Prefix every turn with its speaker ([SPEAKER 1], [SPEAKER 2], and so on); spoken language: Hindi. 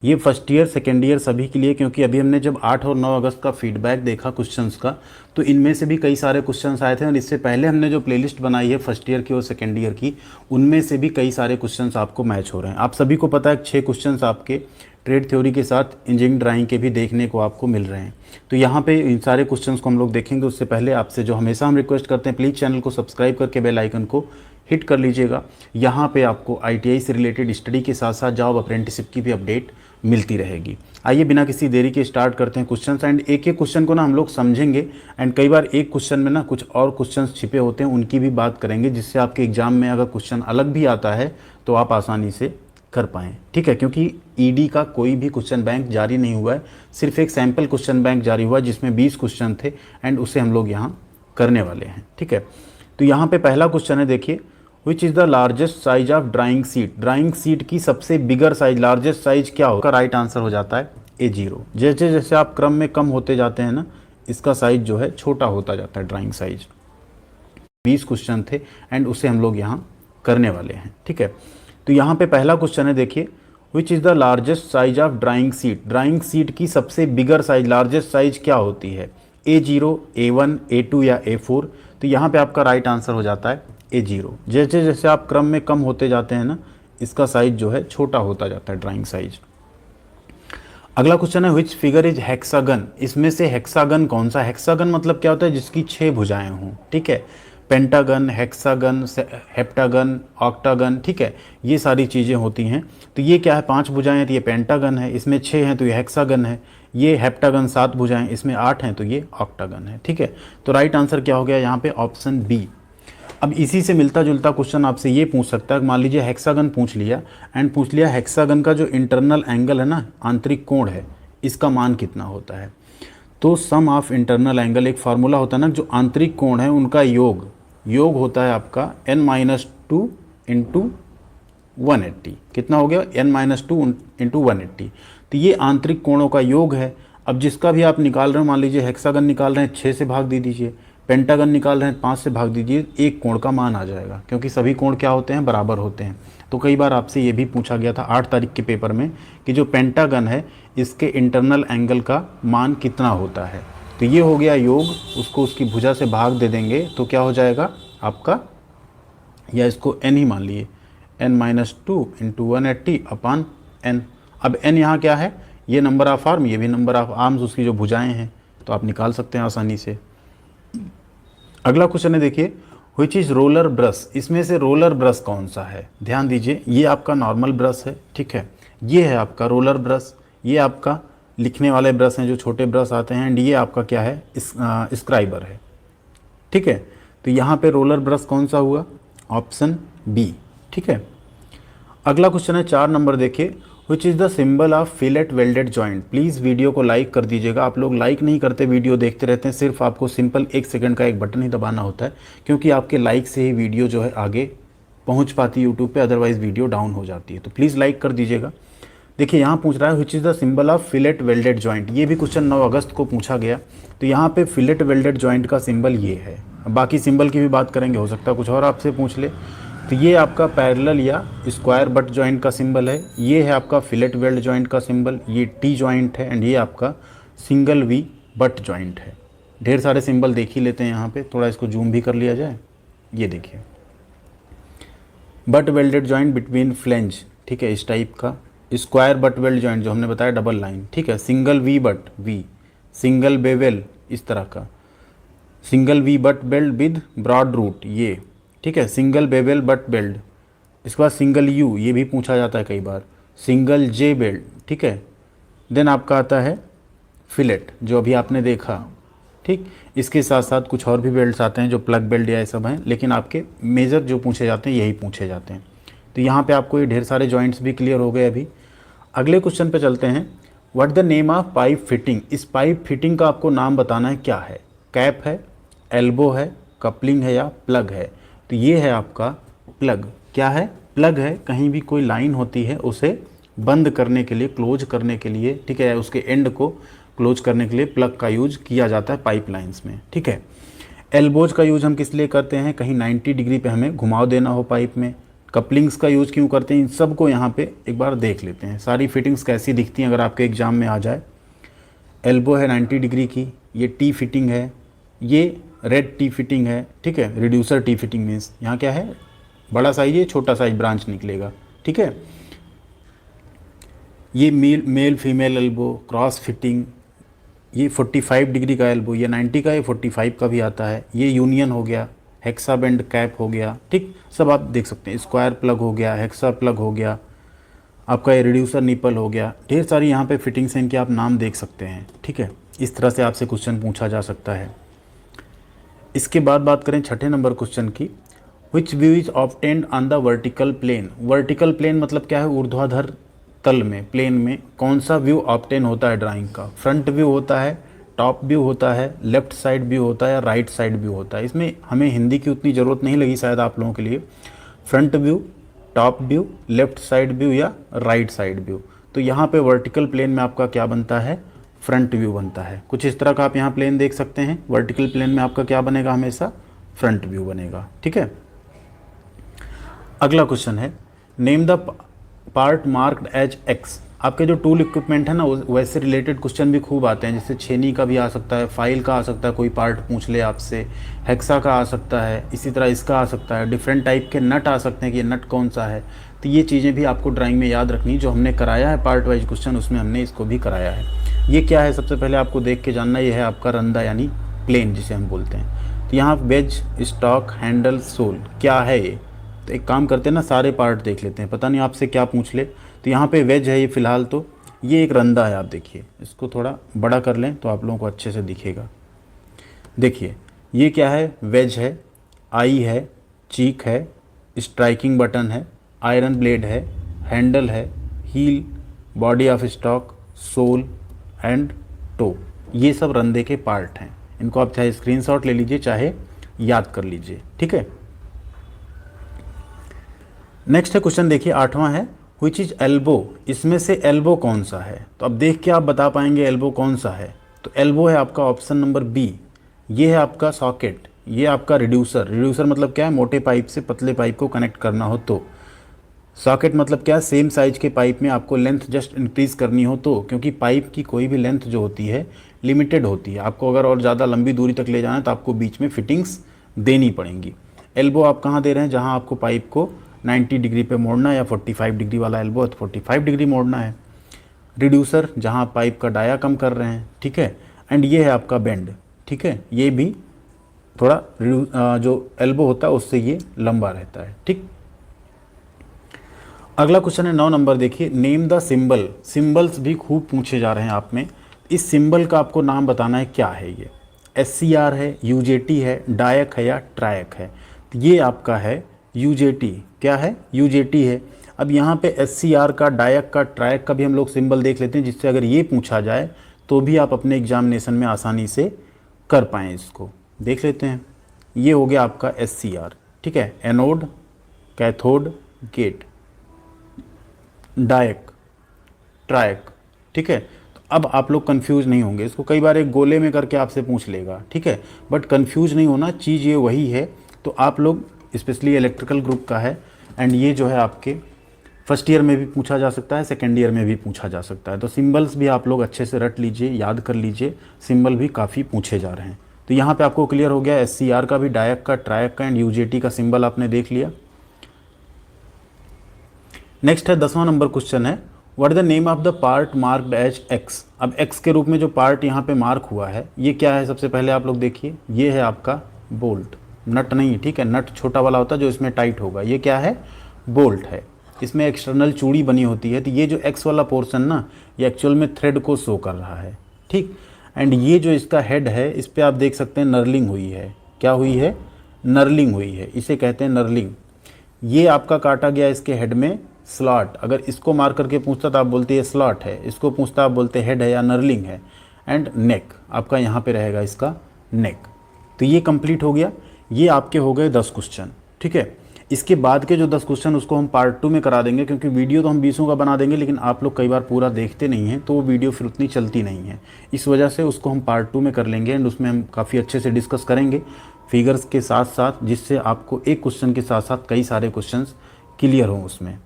[SPEAKER 1] ये फर्स्ट ईयर सेकेंड ईयर सभी के लिए, क्योंकि अभी हमने जब 8 और 9 अगस्त का फीडबैक देखा क्वेश्चंस का, तो इनमें से भी कई सारे क्वेश्चंस आए थे। और इससे पहले हमने जो प्लेलिस्ट बनाई है फर्स्ट ईयर की और सेकेंड ईयर की, उनमें से भी कई सारे क्वेश्चंस आपको मैच हो रहे हैं। आप सभी को पता है 6 क्वेश्चंस आपके ट्रेड थ्योरी के साथ इंजीनियरिंग ड्राइंग के भी देखने को आपको मिल रहे हैं। तो यहाँ पे इन सारे क्वेश्चंस को हम लोग देखेंगे। उससे पहले आपसे जो हमेशा हम रिक्वेस्ट करते हैं, प्लीज़ चैनल को सब्सक्राइब करके बेल आइकन को हिट कर लीजिएगा। यहाँ पे आपको ITI से रिलेटेड स्टडी के साथ साथ जॉब अप्रेंटिसशिप की भी अपडेट मिलती रहेगी। आइए बिना किसी देरी के स्टार्ट करते हैं क्वेश्चन एंड एक एक क्वेश्चन को ना हम लोग समझेंगे। एंड कई बार एक क्वेश्चन में ना कुछ और क्वेश्चन छिपे होते हैं, उनकी भी बात करेंगे, जिससे आपके एग्जाम में अगर क्वेश्चन अलग भी आता है तो आप आसानी से कर पाएँ। ठीक है, क्योंकि ED का कोई भी क्वेश्चन बैंक जारी नहीं हुआ है, सिर्फ एक सैम्पल क्वेश्चन बैंक जारी हुआ है जिसमें 20 क्वेश्चन थे एंड उसे हम लोग यहाँ करने वाले हैं। ठीक है, तो यहाँ पे पहला क्वेश्चन है, देखिए, which is the largest size of drawing sheet. Drawing sheet की सबसे बिगर साइज, लार्जेस्ट साइज क्या होगा? राइट आंसर हो जाता है A0। जैसे जैसे आप क्रम में कम होते जाते हैं ना, इसका साइज जो है छोटा होता जाता है, ड्राइंग साइज। 20 क्वेश्चन थे एंड उसे हम लोग यहाँ करने वाले हैं। ठीक है, तो यहाँ पे पहला क्वेश्चन है, देखिए, which is the largest size of drawing sheet. Drawing sheet की सबसे बिगर साइज, लार्जेस्ट साइज क्या होती है? A0, A1, A2 या A4। तो यहाँ पे आपका राइट आंसर हो जाता है A0। जैसे जैसे आप क्रम में कम होते जाते हैं ना, इसका साइज जो है छोटा होता जाता है, ड्राइंग साइज। अगला क्वेश्चन है, विच फिगर इज हेक्सागन। इसमें से हेक्सागन कौन सा? हेक्सागन मतलब क्या होता है? जिसकी 6 भुजाएं हों। ठीक है, पेंटागन, हेक्सागन, हेप्टागन, ऑक्टागन। ठीक है, ये सारी चीज़ें होती हैं। तो ये क्या है? 5 भुजाएं हैं तो ये पेंटागन है, इसमें 6 हैं तो ये हेक्सागन है। ये हेप्टागन 7 भुजाएं, इसमें 8 हैं तो ये ऑक्टागन है। ठीक है, तो राइट आंसर क्या हो गया यहाँ पे? Option B. अब इसी से मिलता जुलता क्वेश्चन आपसे ये पूछ सकता है, मान लीजिए हेक्सागन पूछ लिया एंड पूछ लिया हेक्सागन का जो इंटरनल एंगल है ना, आंतरिक कोण है, इसका मान कितना होता है? तो सम ऑफ इंटरनल एंगल, एक फार्मूला होता है ना, जो आंतरिक कोण है उनका योग होता है आपका n-2 इंटू 180। कितना हो गया? n-2 into 180। तो ये आंतरिक कोणों का योग है। अब जिसका भी आप निकाल रहे हो, मान लीजिए हेक्सागन निकाल रहे हैं 6 से भाग दे दीजिए, पेंटागन निकाल रहे हैं 5 से भाग दीजिए, एक कोण का मान आ जाएगा, क्योंकि सभी कोण क्या होते हैं? बराबर होते हैं। तो कई बार आपसे ये भी पूछा गया था 8 तारीख के पेपर में कि जो पेंटागन है इसके इंटरनल एंगल का मान कितना होता है। तो ये हो गया योग, उसको उसकी भुजा से भाग दे देंगे तो क्या हो जाएगा आपका, या इसको n ही मान लिए, n-2 इंटू 180 अपान n। अब n यहाँ क्या है? ये नंबर ऑफ आर्म, ये भी नंबर ऑफ आर्म्स, उसकी जो भुजाएं हैं, तो आप निकाल सकते हैं आसानी से। अगला क्वेश्चन है, देखिए, व्हिच इज रोलर ब्रश। इसमें से रोलर ब्रश कौन सा है? ध्यान दीजिए, ये आपका नॉर्मल ब्रश है। ठीक है, ये है आपका रोलर ब्रश, ये आपका लिखने वाले ब्रश हैं जो छोटे ब्रश आते हैं, एंड ये आपका क्या है? स्क्राइबर है। ठीक है, तो यहाँ पे रोलर ब्रश कौन सा हुआ? Option B. ठीक है, अगला क्वेश्चन है 4 नंबर, देखिए, which is the symbol of fillet welded joint. Please video को लाइक कर दीजिएगा। आप लोग लाइक नहीं करते, वीडियो देखते रहते हैं, सिर्फ आपको सिंपल 1 सेकंड का एक बटन ही दबाना होता है, क्योंकि आपके लाइक से ही वीडियो जो है आगे पहुंच पाती है यूट्यूब पे, अदरवाइज़ वीडियो डाउन हो जाती है। तो प्लीज़ लाइक कर दीजिएगा। देखिए, यहाँ पूछ रहा है विच is the symbol of fillet welded joint. ये भी क्वेश्चन 9 अगस्त को पूछा गया। तो यहाँ पे फिलेट वेल्डेड जॉइंट का सिंबल ये है। बाकी सिंबल की भी बात करेंगे, हो सकता है कुछ और आपसे पूछ ले। तो ये आपका पैरेलल या स्क्वायर बट जॉइंट का सिंबल है। ये है आपका फिलेट वेल्ड जॉइंट का सिंबल, ये टी जॉइंट है, एंड ये आपका सिंगल वी बट जॉइंट है। ढेर सारे सिंबल देख ही लेते हैं यहाँ पे, थोड़ा इसको जूम भी कर लिया जाए। ये देखिए, but welded joint between flange. ठीक है, इस टाइप का। स्क्वायर बट वेल्ड जॉइंट जो हमने बताया, डबल लाइन। ठीक है, single V butt V, single bevel, इस तरह का। Single V butt weld with broad root, ये। ठीक है, सिंगल बेवेल बट बेल्ट। इसके बाद सिंगल यू, ये भी पूछा जाता है कई बार। सिंगल जे बेल्ट। ठीक है, देन आपका आता है फिलेट, जो अभी आपने देखा। ठीक, इसके साथ साथ कुछ और भी बेल्ट्स आते हैं जो प्लग बेल्ट या ये सब हैं, लेकिन आपके मेजर जो पूछे जाते हैं यही पूछे जाते हैं। तो यहाँ पे आपको ये ढेर सारे जॉइंट्स भी क्लियर हो गए। अभी अगले क्वेश्चन पे चलते हैं। What the name of pipe fitting. इस पाइप फिटिंग का आपको नाम बताना है, क्या है? कैप है, एल्बो है, कपलिंग है, या प्लग है? तो ये है आपका प्लग। क्या है? प्लग है। कहीं भी कोई लाइन होती है उसे बंद करने के लिए, क्लोज करने के लिए, ठीक है, उसके एंड को क्लोज करने के लिए प्लग का यूज किया जाता है पाइपलाइंस में। ठीक है, एल्बोज का यूज हम किस लिए करते हैं? कहीं 90 डिग्री पे हमें घुमाव देना हो पाइप में, कपलिंग्स का यूज़ क्यों करते हैं, इन सब को यहाँ पे एक बार देख लेते हैं। सारी फिटिंग्स कैसी दिखती हैं अगर आपके एग्जाम में आ जाए। एल्बो है 90 डिग्री की, ये टी फिटिंग है, ये रेड टी फिटिंग है, ठीक है। रिड्यूसर टी फिटिंग मीन्स यहाँ क्या है, बड़ा साइज है, छोटा साइज ब्रांच निकलेगा, ठीक है। ये male female elbow cross fitting, ये 45 डिग्री का एल्बो, ये 90 का, ये 45 का भी आता है। ये यूनियन हो गया, हेक्सा बैंड कैप हो गया, ठीक, सब आप देख सकते हैं। स्क्वायर प्लग हो गया, हेक्सा प्लग हो गया, आपका ये रिड्यूसर निपल हो गया, ढेर सारी यहाँ पे फिटिंग्स हैं, इनके आप नाम देख सकते हैं, ठीक है। इस तरह से आपसे क्वेश्चन पूछा जा सकता है। इसके बाद बात करें छठे नंबर क्वेश्चन की, which view is obtained on the vertical plane. Vertical plane मतलब क्या है, ऊर्ध्वाधर तल में, प्लेन में कौन सा व्यू ऑब्टेन होता है ड्राइंग का। फ्रंट व्यू होता है, टॉप व्यू होता है, लेफ्ट साइड व्यू होता है, या राइट साइड व्यू होता है। इसमें हमें हिंदी की उतनी ज़रूरत नहीं लगी शायद आप लोगों के लिए। Front view, top view, left side view या राइट साइड व्यू। तो यहाँ पे वर्टिकल प्लेन में आपका क्या बनता है, फ्रंट व्यू बनता है। कुछ इस तरह का आप यहाँ प्लेन देख सकते हैं। वर्टिकल प्लेन में आपका क्या बनेगा, हमेशा फ्रंट व्यू बनेगा, ठीक है। अगला क्वेश्चन है, name the part marked as X. आपके जो टूल इक्विपमेंट है ना, वैसे रिलेटेड क्वेश्चन भी खूब आते हैं, जैसे छेनी का भी आ सकता है, फाइल का आ सकता है, कोई पार्ट पूछ ले आपसे, हेक्सा का आ सकता है, इसी तरह इसका आ सकता है, डिफरेंट टाइप के नट आ सकते हैं कि ये नट कौन सा है। तो ये चीज़ें भी आपको ड्राइंग में याद रखनी, जो हमने कराया है पार्ट वाइज क्वेश्चन, उसमें हमने इसको भी कराया है। ये क्या है, सबसे पहले आपको देख के जानना, ये है आपका रंदा यानी प्लेन जिसे हम बोलते हैं। तो यहाँ वेज, स्टॉक, हैंडल, सोल क्या है ये। तो एक काम करते हैं ना, सारे पार्ट देख लेते हैं, पता नहीं आपसे क्या पूछ ले। तो यहाँ पे वेज है ये फ़िलहाल, तो ये एक रंदा है। आप देखिए, इसको थोड़ा बड़ा कर लें तो आप लोगों को अच्छे से दिखेगा। देखिए ये क्या है, वेज है, आई है, चीक है, स्ट्राइकिंग बटन है, आयरन ब्लेड है, हैंडल है, heel, body of stock, sole and toe. ये सब रंदे के पार्ट हैं। इनको आप चाहे स्क्रीनशॉट ले लीजिए, चाहे याद कर लीजिए, ठीक है। नेक्स्ट है क्वेश्चन, देखिए 8वां है, व्हिच इज एल्बो। इसमें से एल्बो कौन सा है। तो अब देख के आप बता पाएंगे एल्बो कौन सा है। तो एल्बो है आपका ऑप्शन नंबर बी, ये है आपका सॉकेट, ये आपका रिड्यूसर। रिड्यूसर मतलब क्या है, मोटे पाइप से पतले पाइप को कनेक्ट करना हो तो। सॉकेट मतलब क्या है, सेम साइज के पाइप में आपको लेंथ जस्ट इंक्रीज़ करनी हो तो, क्योंकि पाइप की कोई भी लेंथ जो होती है लिमिटेड होती है। आपको अगर और ज़्यादा लंबी दूरी तक ले जाना है तो आपको बीच में फिटिंग्स देनी पड़ेंगी। एल्बो आप कहाँ दे रहे हैं, जहाँ आपको पाइप को 90 डिग्री पे मोड़ना है, या 45 डिग्री वाला एल्बो है तो 45 डिग्री मोड़ना है। रिड्यूसर जहाँ आप पाइप का डाया कम कर रहे हैं, ठीक है। एंड ये है आपका बेंड, ठीक है, ये भी थोड़ा जो एल्बो होता है उससे ये लंबा रहता है, ठीक। अगला क्वेश्चन है 9 नंबर, देखिए नेम द सिंबल। सिंबल्स भी खूब पूछे जा रहे हैं आप में। इस सिंबल का आपको नाम बताना है, क्या है ये। SCR है, UJT है, डायक है या ट्रायक है। ये आपका है UJT। क्या है, UJT है। अब यहाँ पे SCR का, डायक का, ट्रायक का भी हम लोग सिंबल देख लेते हैं, जिससे अगर ये पूछा जाए तो भी आप अपने एग्जामिनेशन में आसानी से कर पाएँ। इसको देख लेते हैं। ये हो गया आपका SCR, ठीक है। एनोड, कैथोड, गेट, डायक, ट्रायक, ठीक है। तो अब आप लोग कंफ्यूज नहीं होंगे, इसको कई बार एक गोले में करके आपसे पूछ लेगा, ठीक है। बट कंफ्यूज नहीं होना, चीज़ ये वही है। तो आप लोग, स्पेशली इलेक्ट्रिकल ग्रुप का है, एंड ये जो है आपके फर्स्ट ईयर में भी पूछा जा सकता है, सेकेंड ईयर में भी पूछा जा सकता है। तो सिंबल्स भी आप लोग अच्छे से रट लीजिए, याद कर लीजिए। सिंबल भी काफ़ी पूछे जा रहे हैं। तो यहाँ पे आपको क्लियर हो गया, SCR का भी, डायक का, ट्रायक का एंड UJT का सिंबल आपने देख लिया। नेक्स्ट है 10वां नंबर क्वेश्चन है, what the name of the part marked as X. अब एक्स के रूप में जो पार्ट यहाँ पे मार्क हुआ है, ये क्या है, सबसे पहले आप लोग देखिए, ये है आपका बोल्ट। नट नहीं, ठीक है, नट छोटा वाला होता है जो इसमें टाइट होगा। ये क्या है, बोल्ट है। इसमें एक्सटर्नल चूड़ी बनी होती है। तो ये जो एक्स वाला पोर्शन ना, ये एक्चुअल में थ्रेड को शो कर रहा है, ठीक। एंड ये जो इसका हेड है, इस पर आप देख सकते हैं नर्लिंग हुई है। क्या हुई है, नर्लिंग हुई है, इसे कहते हैं नर्लिंग। ये आपका काटा गया इसके हेड में स्लॉट। अगर इसको मार करके पूछता तो आप बोलते ये स्लॉट है, इसको पूछता आप बोलते हेड है या नर्लिंग है। एंड नेक आपका यहाँ पे रहेगा, इसका नेक। तो ये कंप्लीट हो गया। ये आपके हो गए 10 क्वेश्चन, ठीक है। इसके बाद के जो 10 क्वेश्चन उसको हम पार्ट 2 में करा देंगे, क्योंकि वीडियो तो हम 20 का बना देंगे, लेकिन आप लोग कई बार पूरा देखते नहीं हैं, तो वो वीडियो फिर उतनी चलती नहीं है। इस वजह से उसको हम पार्ट 2 में कर लेंगे, एंड उसमें हम काफ़ी अच्छे से डिस्कस करेंगे फिगर्स के साथ साथ, जिससे आपको एक क्वेश्चन के साथ साथ कई सारे क्वेश्चंस क्लियर हो उसमें।